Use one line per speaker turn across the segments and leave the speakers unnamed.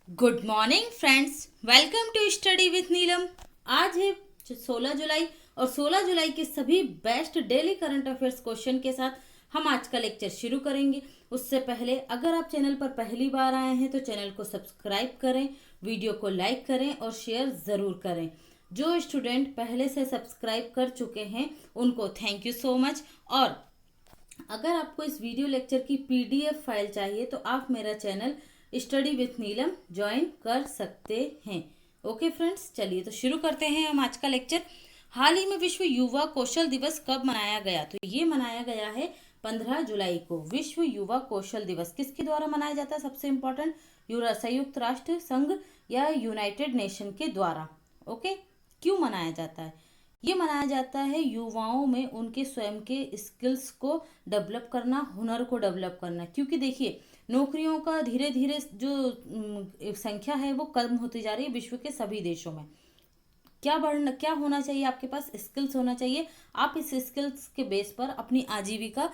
Good morning friends, welcome to study with Neelam. आज है 16 जुलाई और 16 जुलाई के सभी best daily current affairs question के साथ हम आज का लेक्चर शुरू करेंगे। उससे पहले अगर आप चैनल पर पहली बार आए हैं तो चैनल को सब्सक्राइब करें, वीडियो को लाइक करें और शेयर ज़रूर करें। जो स्टूडेंट पहले से सब्सक्राइब कर चुके हैं उनको थैंक यू सो मच। और अगर आपको इस वीडियो लेक्चर की पीडीएफ फाइल चाहिए तो आप मेरा channel study with Neelam join कर सकते हैं। ओके फ्रेंड्स, चलिए तो शुरू करते हैं हम आज का लेक्चर। हाल ही में विश्व युवा कौशल दिवस कब मनाया गया? तो ये मनाया गया है 15 जुलाई को। विश्व युवा कौशल दिवस किसके द्वारा मनाया जाता है? सबसे इम्पोर्टेंट, संयुक्त राष्ट्र संघ या यूनाइटेड नेशन के द्वारा। ओके, क्यों मनाया जाता है? ये मनाया जाता है युवाओं में उनके स्वयं के स्किल्स को डेवलप करना, हुनर को डेवलप करना। क्योंकि देखिए, नौकरियों का धीरे धीरे जो संख्या है वो कम होती जा रही है विश्व के सभी देशों में। क्या होना चाहिए? आपके पास स्किल्स होना चाहिए। आप इस स्किल्स के बेस पर अपनी आजीविका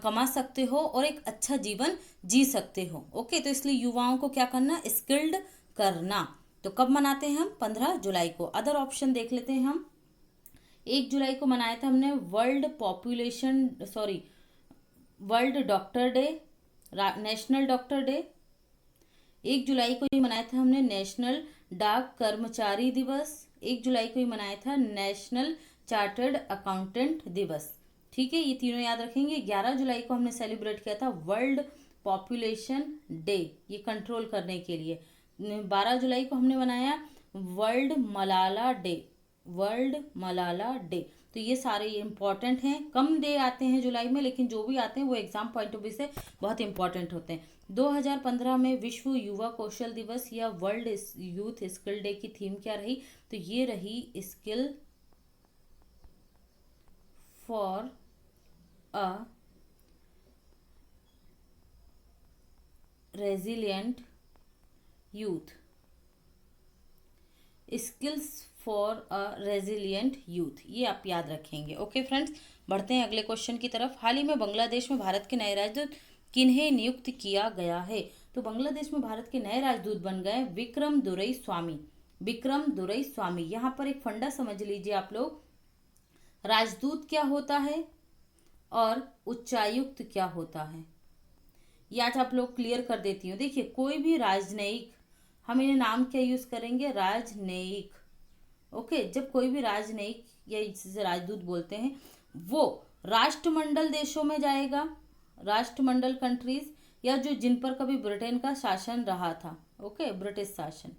कमा सकते हो और एक अच्छा जीवन जी सकते हो। ओके, तो इसलिए युवाओं को क्या करना? स्किल्ड करना। तो कब मनाते हैं हम? 15 जुलाई को। अदर ऑप्शन देख लेते हैं हम। 1 जुलाई को मनाया था हमने world doctor day, national doctor day. 1 जुलाई को ही मनाया था हमने नेशनल डाक कर्मचारी दिवस। 1 जुलाई को ही मनाया था नेशनल चार्टर्ड अकाउंटेंट दिवस। ठीक है, ये तीनों याद रखेंगे। 11 जुलाई को हमने सेलिब्रेट किया था वर्ल्ड पॉपुलेशन डे, ये कंट्रोल करने के लिए। 12 जुलाई को हमने मनाया वर्ल्ड मलाला डे। तो ये सारे इंपॉर्टेंट हैं। कम डे आते हैं जुलाई में, लेकिन जो भी आते हैं वो एग्जाम पॉइंट ऑफ व्यू से बहुत इंपॉर्टेंट होते हैं। 2015 में विश्व युवा कौशल दिवस या वर्ल्ड यूथ स्किल डे की थीम क्या रही? तो ये रही skill for a resilient youth. Skills for a resilient youth, ये आप याद रखेंगे। ओके फ्रेंड्स, बढ़ते हैं अगले क्वेश्चन की तरफ। हाल ही में बांग्लादेश में भारत के नए राजदूत किन्हें नियुक्त किया गया है? तो बांग्लादेश में भारत के नए राजदूत बन गए विक्रम दुरई स्वामी। यहाँ पर एक फंडा समझ लीजिए आप लोग। राजदूत क्या होता है और उच्चायुक्त क्या होता है, ये आज आप लोग क्लियर कर देती हूँ। देखिए, कोई भी राजनयिक, हम इन्हें नाम क्या यूज करेंगे? राजनयिक। ओके, जब कोई भी राजनयिक या जिसे राजदूत बोलते हैं, वो राष्ट्रमंडल देशों में जाएगा, राष्ट्रमंडल कंट्रीज, या जो जिन पर कभी ब्रिटेन का शासन रहा था, ओके, ब्रिटिश शासन,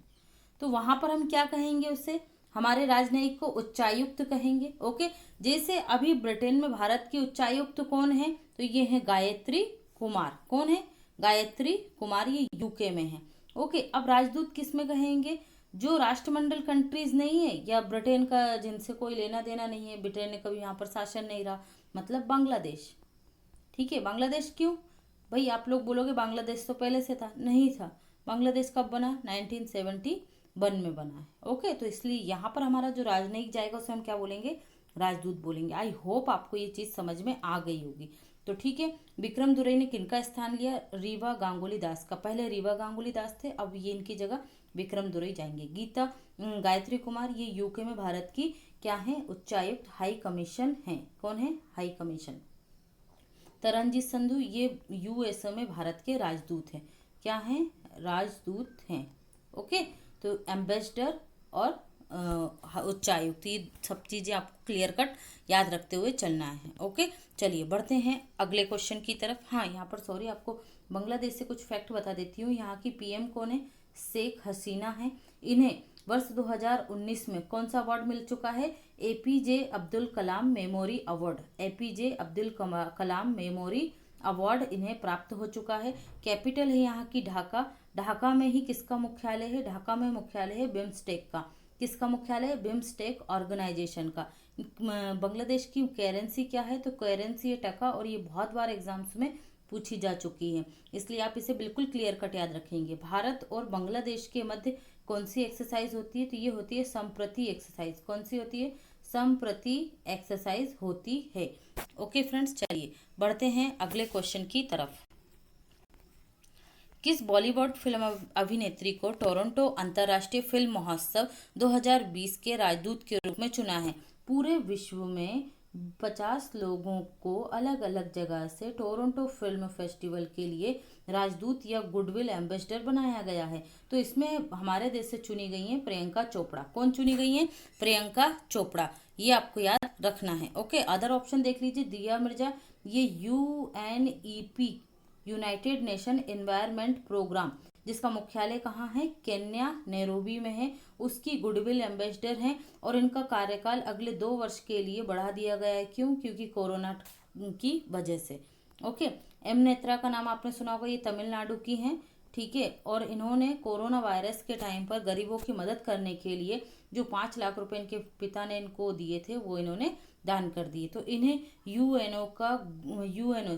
तो वहां पर हम क्या कहेंगे? उसे, हमारे राजनयिक को उच्चायुक्त कहेंगे। ओके, जैसे अभी ब्रिटेन में भारत की उच्चायुक्त कौन है? तो ये है गायत्री कुमार। कौन है? गायत्री कुमार, ये यूके में है। ओके, अब राजदूत किस में कहेंगे? जो राष्ट्रमंडल कंट्रीज नहीं है या ब्रिटेन का जिनसे कोई लेना देना नहीं है, ब्रिटेन ने कभी यहाँ पर शासन नहीं रहा, मतलब बांग्लादेश। ठीक है, बांग्लादेश क्यों? भाई आप लोग बोलोगे बांग्लादेश तो पहले से था, नहीं था। बांग्लादेश कब बना? 1971 में बना है। ओके, तो इसलिए यहाँ पर हमारा जो राजनयिक जाएगा उसे हम क्या बोलेंगे? राजदूत बोलेंगे। आई होप आपको ये चीज़ समझ में आ गई होगी। तो ठीक है, विक्रम दुरई ने किनका स्थान लिया? रीवा गांगुली दास का। पहले रीवा गांगुली दास थे, अब ये इनकी जगह विक्रम दुरई जाएंगे। गायत्री कुमार, ये यूके में भारत की क्या है? उच्चायुक्त, हाई कमीशन है। कौन है? High commission. तरनजीत संधू, ये यूएसए में भारत के राजदूत हैं। क्या हैं? राजदूत हैं। ओके, तो एम्बेसडर और उच्चायुक्त, ये सब चीज़ें आपको क्लियर कट याद रखते हुए चलना है। ओके, चलिए बढ़ते हैं अगले क्वेश्चन की तरफ। हाँ, यहाँ पर सॉरी, आपको बांग्लादेश से कुछ फैक्ट बता देती हूँ। यहाँ की पीएम कौन है? शेख हसीना है। इन्हें वर्ष 2019 में कौन सा अवार्ड मिल चुका है? APJ Abdul Kalam memory award. APJ Abdul Kalam memory award इन्हें प्राप्त हो चुका है। कैपिटल है यहाँ की ढाका। ढाका में ही किसका मुख्यालय है? ढाका में मुख्यालय है बिम्स्टेक का। किसका मुख्यालय है? बिम्स्टेक ऑर्गेनाइजेशन का। बांग्लादेश की करेंसी क्या है? तो करेंसी है टका, और ये बहुत बार एग्जाम्स में पूछी जा चुकी है, इसलिए आप इसे बिल्कुल क्लियर कट याद रखेंगे। भारत और बांग्लादेश के मध्य कौन सी एक्सरसाइज होती है? तो ये होती है संप्रति एक्सरसाइज। कौन सी होती है? संप्रति एक्सरसाइज होती है। ओके फ्रेंड्स, चलिए बढ़ते हैं अगले क्वेश्चन की तरफ। किस बॉलीवुड फिल्म अभिनेत्री को टोरंटो अंतर्राष्ट्रीय फिल्म महोत्सव 2020 के राजदूत के रूप में चुना है? पूरे विश्व में 50 लोगों को अलग अलग जगह से टोरंटो फिल्म फेस्टिवल के लिए राजदूत या गुडविल एम्बेसडर बनाया गया है। तो इसमें हमारे देश से चुनी गई हैं प्रियंका चोपड़ा। कौन चुनी गई हैं? प्रियंका चोपड़ा। ये आपको याद रखना है। ओके, अदर ऑप्शन देख लीजिए। दिया मिर्जा, ये UNEP united nation environment programme, जिसका मुख्यालय कहाँ है? केन्या नैरोबी में है, उसकी गुडविल एम्बेसडर हैं और इनका कार्यकाल अगले 2 वर्ष के लिए बढ़ा दिया गया है। क्यों? क्योंकि कोरोना की वजह से। ओके, एम नेत्रा का नाम आपने सुना होगा, ये तमिलनाडु की हैं। ठीक है, और इन्होंने कोरोना वायरस के टाइम पर गरीबों की मदद करने के लिए जो 5 लाख रुपए इनके पिता ने इनको दिए थे वो इन्होंने दान कर दिए। तो इन्हें यूएनओ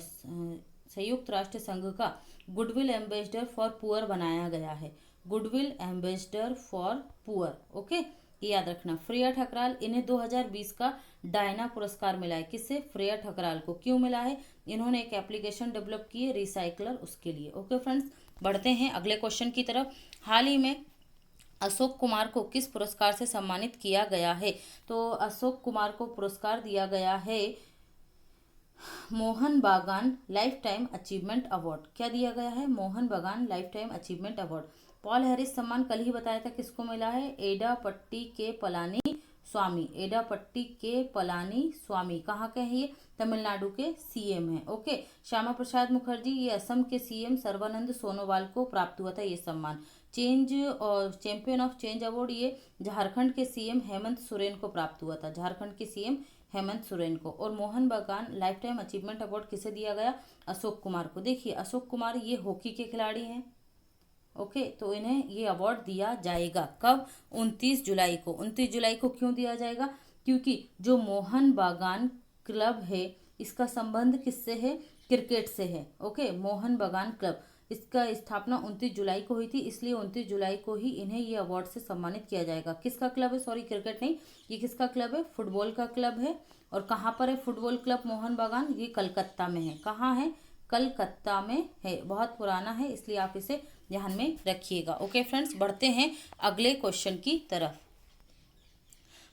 संयुक्त राष्ट्र संघ का गुडविल एम्बेसडर फॉर पुअर बनाया गया है। Goodwill ambassador for poor. Okay, ये याद रखना। फ्रेया ठकराल, इन्हें 2020 का डायना पुरस्कार मिला है। किससे? फ्रेया ठकराल को। क्यों मिला है? इन्होंने एक एप्लीकेशन डेवलप की है रिसाइकलर, उसके लिए। ओके फ्रेंड्स, बढ़ते हैं अगले क्वेश्चन की तरफ। हाल ही में अशोक कुमार को किस पुरस्कार से सम्मानित किया गया है? तो अशोक कुमार को पुरस्कार दिया गया है मोहन बागान लाइफ टाइम अचीवमेंट अवार्ड। क्या दिया गया है? मोहन बागान life time achievement award. Paul Harris सम्मान कल ही बताया था किसको मिला है? एडापट्टी के पलानी स्वामी। एडापट्टी के पलानी स्वामी कहाँ के हैं? ये तमिलनाडु के सीएम हैं। ओके, श्यामा प्रसाद मुखर्जी, ये असम के सीएम सर्बानंद सोनोवाल को प्राप्त हुआ था ये सम्मान। चेंज और चैंपियन ऑफ चेंज अवार्ड ये झारखंड के सीएम हेमंत सोरेन को प्राप्त हुआ था। झारखंड के सीएम हेमंत सोरेन को। और मोहन बागान लाइफ टाइम अचीवमेंट अवार्ड किसे दिया गया? अशोक कुमार को। देखिए, अशोक कुमार ये हॉकी के खिलाड़ी हैं। ओके, तो इन्हें ये अवार्ड दिया जाएगा कब? 29 जुलाई को। 29 जुलाई को क्यों दिया जाएगा? क्योंकि जो मोहन बागान क्लब है इसका संबंध किससे है? क्रिकेट से है। ओके, मोहन बागान क्लब, इसका स्थापना 29 जुलाई को हुई थी, इसलिए 29 जुलाई को ही इन्हें ये अवार्ड से सम्मानित किया जाएगा। किसका क्लब है? सॉरी, क्रिकेट नहीं, ये किसका क्लब है? फुटबॉल का क्लब है। और कहाँ पर है फुटबॉल क्लब मोहन बागान? ये कलकत्ता में है। कहाँ है? कलकत्ता में है। बहुत पुराना है, इसलिए आप इसे ध्यान में रखिएगा। ओके फ्रेंड्स, बढ़ते हैं अगले क्वेश्चन की तरफ।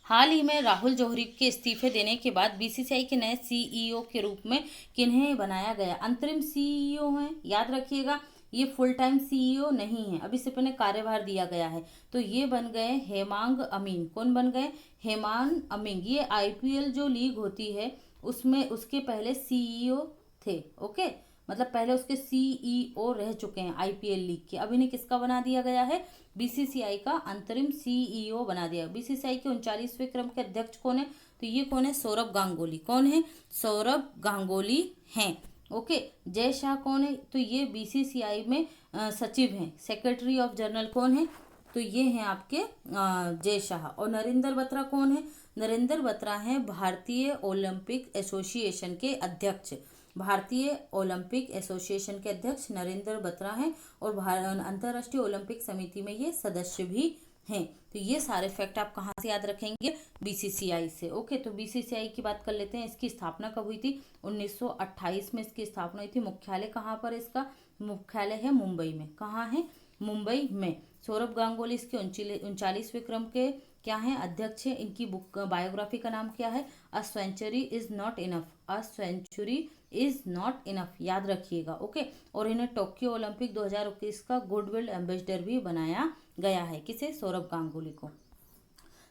हाल ही में राहुल जौहरी के इस्तीफे देने के बाद बीसीसीआई के नए सीईओ के रूप में किन्हें बनाया गया? अंतरिम सीईओ हैं, याद रखिएगा। ये फुल टाइम सीईओ नहीं है, अभी सिर्फ इन्हें कार्यभार दिया गया है। तो ये बन गए हेमांग अमीन। कौन बन गए? हेमांग अमीन। ये आईपीएल जो लीग होती है उसमें उसके पहले सीईओ थे। ओके, मतलब पहले उसके सीईओ रह चुके हैं आईपीएल लीग के। अब इन्हें किसका बना दिया गया है? बीसीसीआई का अंतरिम सीईओ बना दिया। बीसीसीआई के 39वें क्रम के अध्यक्ष कौन है? तो ये कौन है? सौरभ गांगुली। कौन है? सौरभ गांगुली हैं। ओके, जय शाह कौन है? तो ये बीसीसीआई में सचिव हैं। सेक्रेटरी ऑफ जनरल कौन है? तो ये हैं आपके जय शाह। और नरेंद्र बत्रा कौन है? नरेंद्र बत्रा हैं भारतीय ओलंपिक एसोसिएशन के अध्यक्ष। भारतीय ओलंपिक एसोसिएशन के अध्यक्ष नरेंद्र बत्रा हैं और अंतर्राष्ट्रीय ओलंपिक समिति में ये सदस्य भी हैं। तो ये सारे फैक्ट आप कहाँ से याद रखेंगे? बीसीसीआई से। ओके, तो बीसीसीआई की बात कर लेते हैं। इसकी स्थापना कब हुई थी? 1928 में इसकी स्थापना हुई थी। मुख्यालय कहाँ पर? इसका मुख्यालय है मुंबई में। कहाँ है? मुंबई में। सौरभ गांगुली इसके 39वें क्रम के क्या हैं? अध्यक्ष है। इनकी बुक बायोग्राफी का नाम क्या है? A century is not enough. A century is not enough, याद रखिएगा। ओके, और इन्हें टोक्यो ओलंपिक 2021 का गुडविल एम्बेसडर भी बनाया गया है। किसे? सौरभ गांगुली को।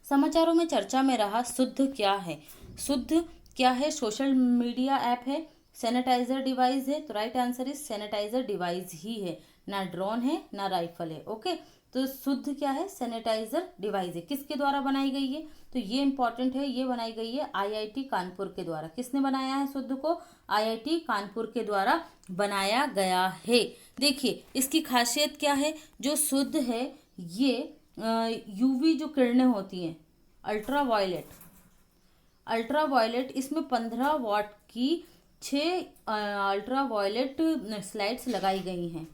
समाचारों में चर्चा में रहा शुद्ध क्या है? शुद्ध क्या है? सोशल मीडिया ऐप है, सैनिटाइजर डिवाइस है। तो right answer is sanitiser device ही है, ना ड्रोन है ना राइफल है। ओके, तो शुद्ध क्या है? सैनिटाइजर डिवाइस है। किसके द्वारा बनाई गई है? तो ये इंपॉर्टेंट है, ये बनाई गई है आईआईटी कानपुर के द्वारा। किसने बनाया है शुद्ध को? आईआईटी कानपुर के द्वारा बनाया गया है। देखिए, इसकी खासियत क्या है? जो शुद्ध है ये यूवी जो किरणें होती हैं, अल्ट्रावायलेट, इसमें 15 वाट की 6 अल्ट्रावायलेट स्लाइड्स लगाई गई हैं।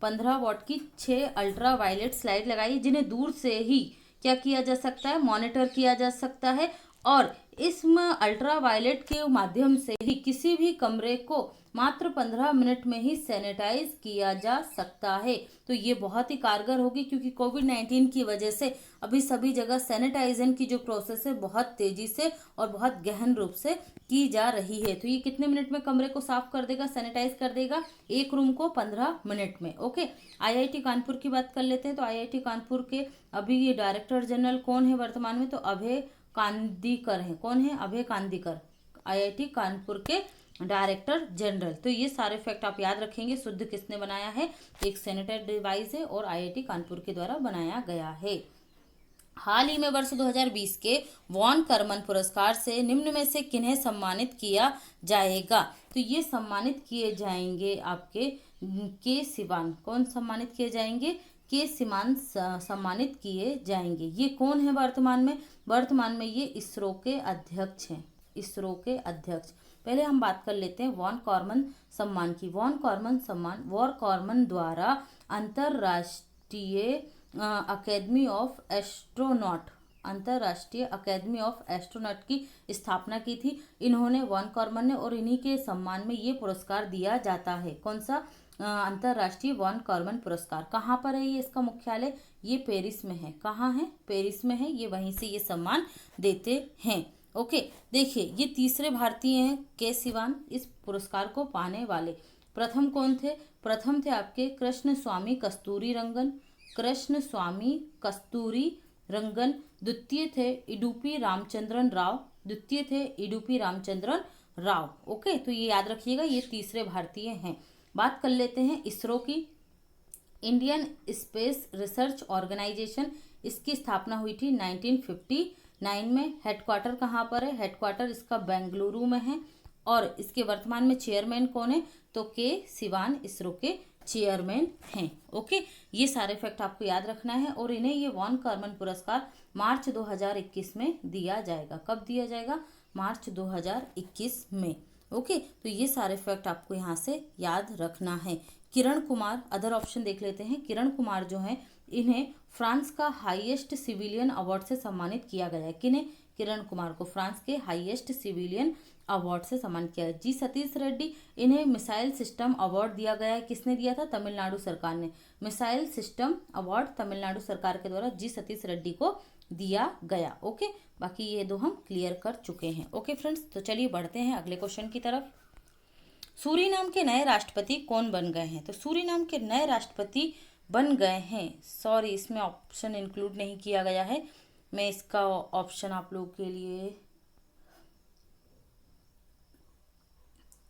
15 वाट की 6 अल्ट्रावायलेट स्लाइड लगाई, जिन्हें दूर से ही क्या किया जा सकता है? मॉनिटर किया जा सकता है। और इसमें अल्ट्रावायलेट के माध्यम से ही किसी भी कमरे को मात्र 15 मिनट में ही सैनिटाइज किया जा सकता है। तो ये बहुत ही कारगर होगी, क्योंकि कोविड-19 की वजह से अभी सभी जगह सैनिटाइजेशन की जो प्रोसेस है बहुत तेजी से और बहुत गहन रूप से की जा रही है। तो ये कितने मिनट में कमरे को साफ कर देगा, सैनिटाइज कर देगा? एक रूम को 15 मिनट में। ओके, आईआईटी कानपुर की बात कर लेते हैं। तो आईआईटी कानपुर के अभी ये डायरेक्टर जनरल कौन है वर्तमान में? तो अभय कांदीकर है। कौन है? अभय कांदीकर, आईआईटी कानपुर के डायरेक्टर जनरल। तो ये सारे फैक्ट आप याद रखेंगे। शुद्ध किसने बनाया है? एक सैनिटरी डिवाइस है और आईआईटी कानपुर के द्वारा बनाया गया है। हाल ही में वर्ष 2020 के वॉन करमन पुरस्कार से निम्न में से किन्हें सम्मानित किया जाएगा? तो ये सम्मानित किए जाएंगे आपके के सिवान। कौन सम्मानित किए जाएंगे? के सिवान सम्मानित किए जाएंगे। ये कौन है वर्तमान में? वर्तमान में ये इसरो के अध्यक्ष हैं। इसरो के अध्यक्ष। पहले हम बात कर लेते हैं वॉन कॉर्मन सम्मान की। वॉन कॉर्मन सम्मान वॉन कॉर्मन द्वारा अंतरराष्ट्रीय अकेडमी ऑफ एस्ट्रोनॉट की स्थापना की थी इन्होंने, वॉन कॉर्मन ने, और इन्हीं के सम्मान में ये पुरस्कार दिया जाता है। कौन सा? अंतरराष्ट्रीय वॉन कॉर्मन पुरस्कार। कहाँ पर है ये? इसका मुख्यालय ये पेरिस में है। कहाँ है? पेरिस में है। ये वहीं से ये सम्मान देते हैं। ओके, देखिए ये तीसरे भारतीय हैं के सिवान इस पुरस्कार को पाने वाले। प्रथम कौन थे? प्रथम थे आपके कृष्ण स्वामी कस्तूरी रंगन। कृष्ण स्वामी कस्तूरी रंगन। द्वितीय थे इडुपी रामचंद्रन राव। द्वितीय थे इडुपी रामचंद्रन राव। ओके, तो ये याद रखिएगा, ये तीसरे भारतीय हैं। बात कर लेते हैं इसरो की। इंडियन स्पेस रिसर्च ऑर्गेनाइजेशन, इसकी स्थापना हुई थी 1959 में। हेडक्वार्टर कहाँ पर है? हेडक्वार्टर इसका बेंगलुरु में है। और इसके वर्तमान में चेयरमैन कौन है? तो के सिवान इसरो के चेयरमैन हैं। ओके, ये सारे फैक्ट आपको याद रखना है। और इन्हें ये वॉन कॉर्मन पुरस्कार मार्च 2021 में दिया जाएगा। कब दिया जाएगा? मार्च 2021 में। ओके, तो ये सारे फैक्ट आपको यहाँ से याद रखना है। किरण कुमार, अदर ऑप्शन देख लेते हैं। किरण कुमार जो है, इन्हें फ्रांस का हाईएस्ट सिविलियन अवार्ड से सम्मानित किया गया है। किन्हें? किरण कुमार को फ्रांस के हाईएस्ट सिविलियन अवार्ड से सम्मानित किया है। जी सतीश रेड्डी, इन्हें मिसाइल सिस्टम अवार्ड दिया गया है। किसने दिया था? तमिलनाडु सरकार ने। मिसाइल सिस्टम अवार्ड तमिलनाडु सरकार के द्वारा जी सतीश रेड्डी को दिया गया। ओके, बाकी ये दो हम क्लियर कर चुके हैं। ओके फ्रेंड्स, तो चलिए बढ़ते हैं अगले क्वेश्चन की तरफ। सूरीनाम के नए राष्ट्रपति कौन बन गए हैं? तो सूरीनाम के नए राष्ट्रपति बन गए हैं, सॉरी इसमें ऑप्शन इंक्लूड नहीं किया गया है, मैं इसका ऑप्शन आप लोगों के लिए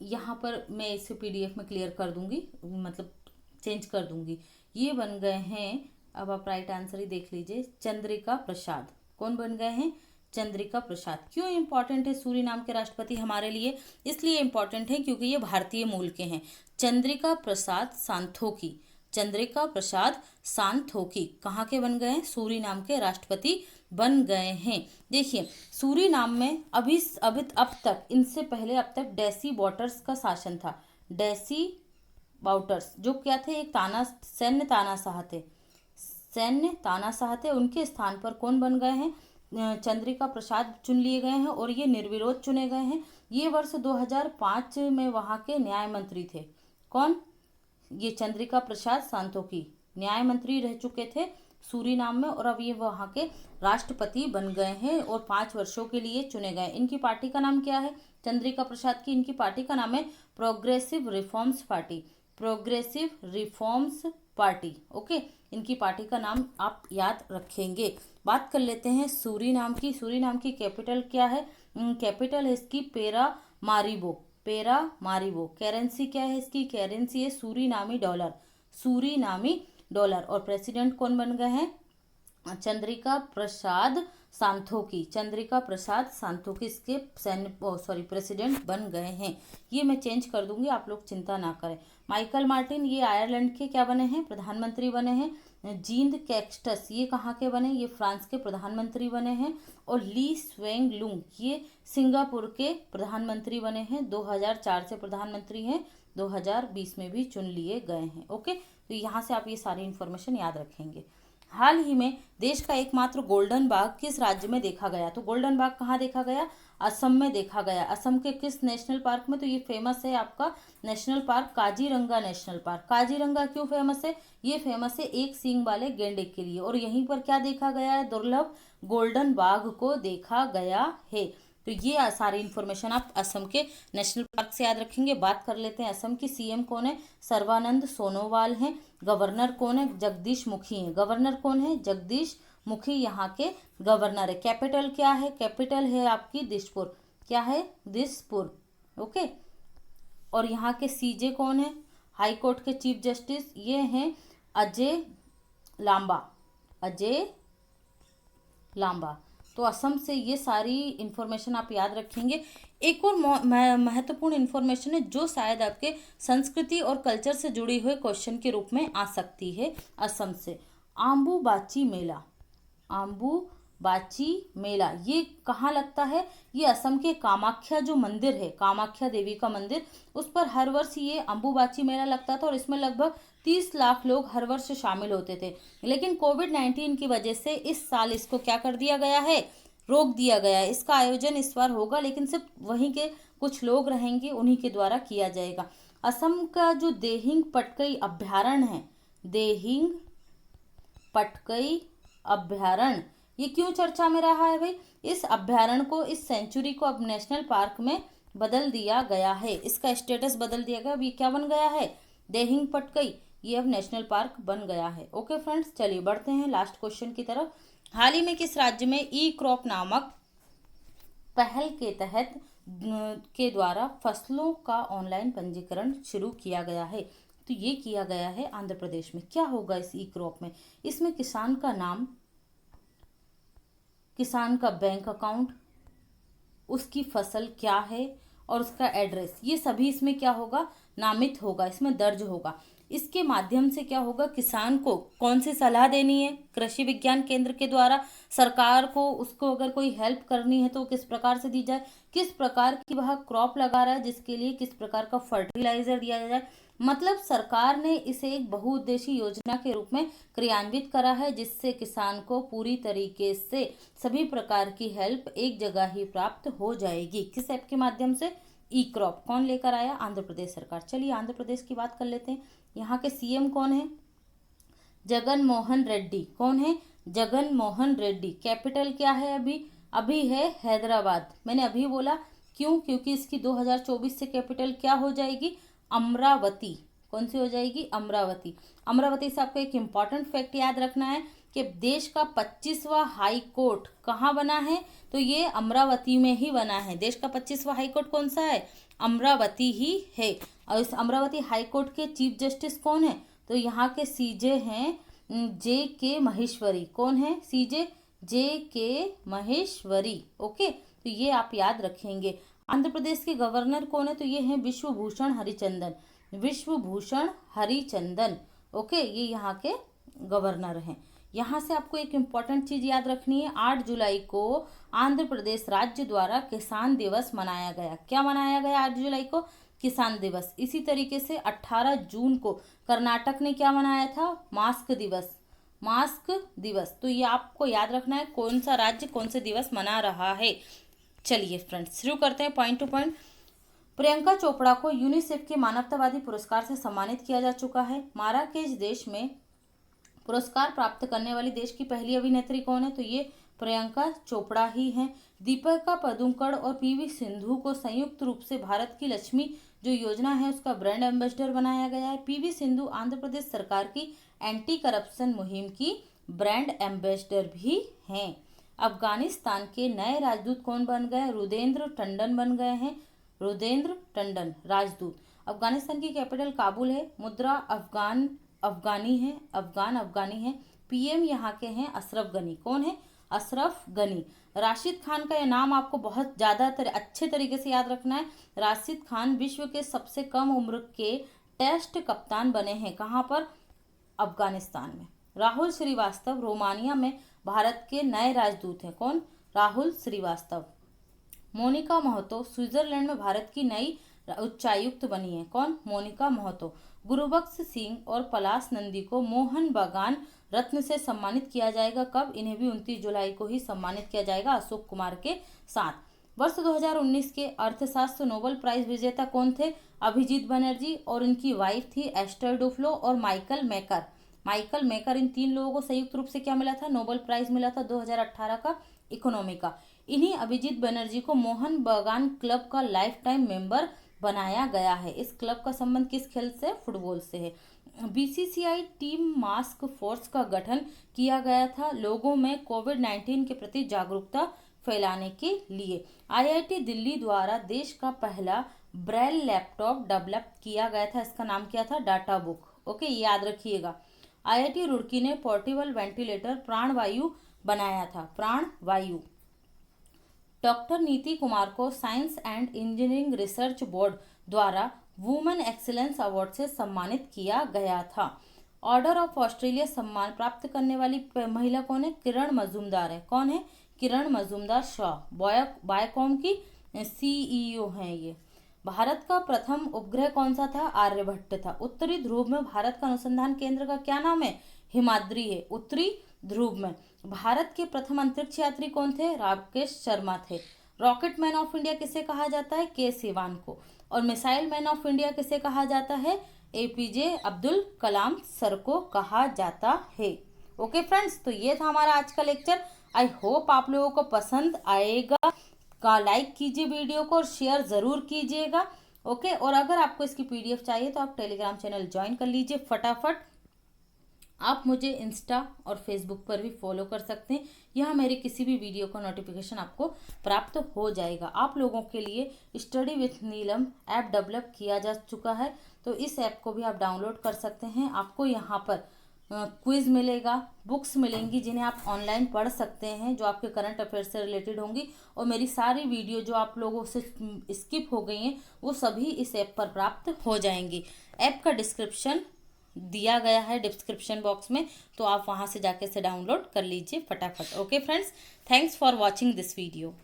यहाँ पर मैं इसे पीडीएफ में क्लियर कर दूंगी, मतलब चेंज कर दूंगी। ये बन गए हैं, अब आप राइट आंसर ही देख लीजिए, चंद्रिका प्रसाद। कौन बन गए हैं? चंद्रिका प्रसाद। क्यों इंपॉर्टेंट है सूरीनाम के राष्ट्रपति हमारे लिए? इसलिए इंपॉर्टेंट है क्योंकि ये भारतीय मूल के हैं। चंद्रिका प्रसाद सांथोकी, चंद्रिका प्रसाद सांथोकी कहाँ के बन गए हैं? सूरीनाम के राष्ट्रपति बन गए हैं। देखिए सूरीनाम में अभी अब तक, इनसे पहले अब तक डेसी बॉटर्स का शासन था। डेसी बाउटर्स जो क्या थे? एक सैन्य तानाशाह थे। उनके स्थान पर कौन बन गए हैं? चंद्रिका प्रसाद चुन लिए गए हैं और ये निर्विरोध चुने गए हैं। ये वर्ष 2005 में वहाँ के न्याय मंत्री थे। कौन? ये चंद्रिका प्रसाद सांथोकी न्याय मंत्री रह चुके थे सूरीनाम में, और अब ये वहाँ के राष्ट्रपति बन गए हैं और 5 वर्षों के लिए चुने गए। इनकी पार्टी का नाम क्या है? चंद्रिका प्रसाद की इनकी पार्टी का नाम है progressive reforms party. Progressive reforms party. Okay, इनकी पार्टी का नाम आप याद रखेंगे। बात कर लेते हैं सूरीनाम की। सूरीनाम की कैपिटल क्या है? कैपिटल है इसकी पेरामारिबो। पेरामारिबो। करेंसी क्या है इसकी? करेंसी है सूरीनामी डॉलर। सूरीनामी डॉलर। और प्रेसिडेंट कौन बन गए हैं? चंद्रिका प्रसाद सांथोकी। चंद्रिका प्रसाद सांथोकी इसके प्रेसिडेंट बन गए हैं। ये मैं चेंज कर दूंगी, आप लोग चिंता ना करें। माइकल मार्टिन ये आयरलैंड के क्या बने हैं? प्रधानमंत्री बने हैं। जींद कैक्स्टस ये कहाँ के बने? ये फ्रांस के प्रधानमंत्री बने हैं। और ली स्वेंग लुंग ये सिंगापुर के प्रधानमंत्री बने हैं। 2004 से प्रधानमंत्री हैं, 2020 में भी चुन लिए गए हैं। ओके, तो यहाँ से आप ये सारी इन्फॉर्मेशन याद रखेंगे। हाल ही में देश का एकमात्र गोल्डन बाघ किस राज्य में देखा गया? तो गोल्डन बाघ कहाँ देखा गया? असम में देखा गया। असम के किस नेशनल पार्क में? तो ये फेमस है आपका national park Kaziranga national park. Kaziranga क्यों फेमस है? ये फेमस है एक सींग वाले गेंडे के लिए। और यहीं पर क्या देखा गया है? दुर्लभ गोल्डन बाघ को देखा गया है। तो ये सारी इन्फॉर्मेशन आप असम के नेशनल पार्क से याद रखेंगे। बात कर लेते हैं असम की सीएम कौन है? सर्बानंद सोनोवाल हैं। गवर्नर कौन है? जगदीश मुखी हैं। गवर्नर कौन है? जगदीश मुखी यहाँ के गवर्नर है। कैपिटल क्या है? कैपिटल है आपकी दिसपुर। क्या है? दिसपुर। ओके। और यहाँ के सीजे कौन है? हाई कोर्ट के चीफ जस्टिस ये हैं अजय लांबा। अजय लांबा। तो असम से ये सारी इन्फॉर्मेशन आप याद रखेंगे। एक और महत्वपूर्ण इन्फॉर्मेशन है जो शायद आपके संस्कृति और कल्चर से जुड़ी हुए क्वेश्चन के रूप में आ सकती है असम से। आम्बुबाची मेला। आम्बुबाची मेला ये कहाँ लगता है? ये असम के कामाख्या जो मंदिर है, कामाख्या देवी का मंदिर, उस पर हर वर्ष ये अम्बुबाची मेला लगता था और इसमें लगभग 30 लाख लोग हर वर्ष शामिल होते थे। लेकिन कोविड-19 की वजह से इस साल इसको क्या कर दिया गया है? रोक दिया गया है। इसका आयोजन इस बार होगा लेकिन सिर्फ वहीं के कुछ लोग रहेंगे, उन्हीं के द्वारा किया जाएगा। असम का जो देहिंग पटकई अभ्यारण्य है, देहिंग पटकई अभ्यारण्य, ये क्यों चर्चा में रहा है भाई? इस अभ्यारण्य को, इस सेंचुरी को अब नेशनल पार्क में बदल दिया गया है। इसका स्टेटस बदल दिया गया। अब ये क्या बन गया है? देहिंग पटकई, ये अब नेशनल पार्क बन गया है। ओके फ्रेंड्स, चलिए बढ़ते हैं लास्ट क्वेश्चन की तरफ। हाल ही में किस राज्य में ई क्रॉप नामक पहल के तहत के द्वारा फसलों का ऑनलाइन पंजीकरण शुरू किया गया है? तो ये किया गया है आंध्र प्रदेश में। क्या होगा इस ई क्रॉप में? इसमें किसान का नाम, किसान का बैंक अकाउंट, उसकी फसल क्या है और उसका एड्रेस, ये सभी इसमें क्या होगा? नामित होगा, इसमें दर्ज होगा। इसके माध्यम से क्या होगा? किसान को कौन सी सलाह देनी है कृषि विज्ञान केंद्र के द्वारा, सरकार को उसको अगर कोई हेल्प करनी है तो किस प्रकार से दी जाए, किस प्रकार की वह क्रॉप लगा रहा है जिसके लिए किस प्रकार का फर्टिलाइजर दिया जाए। मतलब सरकार ने इसे एक बहुउद्देशीय योजना के रूप में क्रियान्वित करा है जिससे किसान को पूरी तरीके से सभी प्रकार की हेल्प एक जगह ही प्राप्त हो जाएगी। किस ऐप के माध्यम से? ई क्रॉप। कौन लेकर आया? आंध्र प्रदेश सरकार। चलिए आंध्र प्रदेश की बात कर लेते हैं। यहाँ के सीएम कौन है? जगन मोहन रेड्डी। कौन है? जगन मोहन रेड्डी। कैपिटल क्या है? अभी है हैदराबाद। मैंने अभी बोला क्यों? क्योंकि इसकी 2024 से कैपिटल क्या हो जाएगी? अमरावती। कौन सी हो जाएगी? अमरावती। अमरावती से आपको एक इम्पॉर्टेंट फैक्ट याद रखना है कि देश का 25वां हाई कोर्ट कहाँ बना है? तो ये अमरावती में ही बना है। देश का 25वां हाई कोर्ट कौन सा है? अमरावती ही है। और इस अमरावती हाई कोर्ट के चीफ जस्टिस कौन है? तो यहाँ के सीजे हैं जे के महेश्वरी। कौन है? सीजे जे के महेश्वरी। ओके, तो ये आप याद रखेंगे। आंध्र प्रदेश के गवर्नर कौन है? तो ये हैं विश्वभूषण हरिचंदन। विश्वभूषण हरिचंदन। ओके, ये यहाँ के गवर्नर हैं। यहाँ से आपको एक इम्पॉर्टेंट चीज याद रखनी है। 8 जुलाई को आंध्र प्रदेश राज्य द्वारा किसान दिवस मनाया गया। क्या मनाया गया 8 जुलाई को? किसान दिवस। इसी तरीके से 18 जून को कर्नाटक ने क्या मनाया था? मास्क दिवस। मास्क दिवस। तो ये आपको याद रखना है कौन सा राज्य कौन से दिवस मना रहा है। चलिए फ्रेंड्स, शुरू करते हैं point two point. Priyanka Chopra को यूनिसेफ के मानवतावादी पुरस्कार से सम्मानित किया जा चुका है। माराकेश देश में पुरस्कार प्राप्त करने वाली देश की पहली अभिनेत्री कौन है? तो ये प्रियंका चोपड़ा ही हैं। दीपिका पादुकोण और पीवी सिंधु को संयुक्त रूप से भारत की लक्ष्मी जो योजना है उसका ब्रांड एम्बेसडर बनाया गया है। पीवी सिंधु आंध्र प्रदेश सरकार की एंटी करप्शन मुहिम की ब्रांड एम्बेसडर भी हैं। अफगानिस्तान के नए राजदूत कौन बन गए? रुदेंद्र टंडन बन गए हैं। रुदेंद्र टंडन राजदूत। अफगानिस्तान की कैपिटल काबुल है। मुद्रा अफगानी है। पीएम यहाँ के हैं अशरफ गनी। कौन है? अशरफ गनी। राशिद खान का यह नाम आपको बहुत ज़्यादा अच्छे तरीके से याद रखना है। राशिद खान विश्व के सबसे कम उम्र के टेस्ट कप्तान बने हैं। कहाँ पर? अफगानिस्तान में। राहुल श्रीवास्तव रोमानिया में भारत के नए राजदूत हैं। कौन? राहुल श्रीवास्तव। मोनिका महतो स्विट्जरलैंड में भारत की नई उच्चायुक्त बनी है। कौन? मोनिका महतो। गुरुबख्श सिंह और पलाश नंदी को मोहन बागान रत्न से सम्मानित किया जाएगा। कब? इन्हें भी 29 जुलाई को ही सम्मानित किया जाएगा अशोक कुमार के साथ। वर्ष 2019 के अर्थशास्त्र नोबेल प्राइज विजेता कौन थे? अभिजीत बनर्जी और इनकी वाइफ थी एस्टर डुफ्लो और माइकल मैकर। माइकल मैकर, इन तीन लोगों को संयुक्त रूप से क्या मिला था? नोबेल प्राइज मिला था 2018 का इकोनॉमी का। इन्हीं अभिजीत बनर्जी को मोहन बागान क्लब का लाइफ टाइम मेंबर बनाया गया है। इस क्लब का संबंध किस खेल से? फुटबॉल से है। बीसीसीआई टीम मास्क फोर्स का गठन किया गया था लोगों में कोविड-19 के प्रति जागरूकता फैलाने के लिए। आईआईटी दिल्ली द्वारा देश का पहला ब्रेल लैपटॉप डेवलप किया गया था। इसका नाम क्या था? Data book. ओके, याद रखिएगा। आईआईटी रुड़की ने पोर्टेबल वेंटिलेटर प्राणवायु बनाया था। प्राणवायु। डॉक्टर नीति कुमार को science and engineering research board द्वारा वुमेन एक्सीलेंस अवार्ड से सम्मानित किया गया था। ऑर्डर ऑफ ऑस्ट्रेलिया सम्मान प्राप्त करने वाली महिला कौन है? किरण मजूमदार है। कौन है? किरण मजूमदार शाह। बायोकॉम की सीईओ हैं ये। भारत का प्रथम उपग्रह कौन सा था? आर्यभट्ट था। उत्तरी ध्रुव में भारत का अनुसंधान केंद्र का क्या नाम है? हिमाद्री है। उत्तरी ध्रुव में। भारत के प्रथम अंतरिक्ष यात्री कौन थे? राकेश शर्मा थे। रॉकेट मैन ऑफ इंडिया किसे कहा जाता है? के सिवान को। और मिसाइल मैन ऑफ इंडिया किसे कहा जाता है? एपीजे अब्दुल कलाम सर को कहा जाता है। ओके फ्रेंड्स, तो ये था हमारा आज का लेक्चर। आई होप आप लोगों को पसंद आएगा। का लाइक कीजिए वीडियो को और शेयर ज़रूर कीजिएगा। ओके, और अगर आपको इसकी पीडीएफ चाहिए तो आप टेलीग्राम चैनल ज्वाइन कर लीजिए फटाफट। आप मुझे इंस्टा और फेसबुक पर भी फॉलो कर सकते हैं। यहाँ मेरे किसी भी वीडियो का नोटिफिकेशन आपको प्राप्त हो जाएगा। आप लोगों के लिए study with Neelam app develop किया जा चुका है, तो इस ऐप को भी आप डाउनलोड कर सकते हैं। आपको यहाँ पर क्विज मिलेगा, बुक्स मिलेंगी जिन्हें आप ऑनलाइन पढ़ सकते हैं, जो आपके करंट अफेयर्स से रिलेटेड होंगी। और मेरी सारी वीडियो जो आप लोगों से स्किप हो गई हैं वो सभी इस ऐप पर प्राप्त हो जाएंगी। ऐप का डिस्क्रिप्शन दिया गया है डिस्क्रिप्शन बॉक्स में, तो आप वहां से जाके इसे डाउनलोड कर लीजिए फटाफट। Okay friends, thanks for watching this video.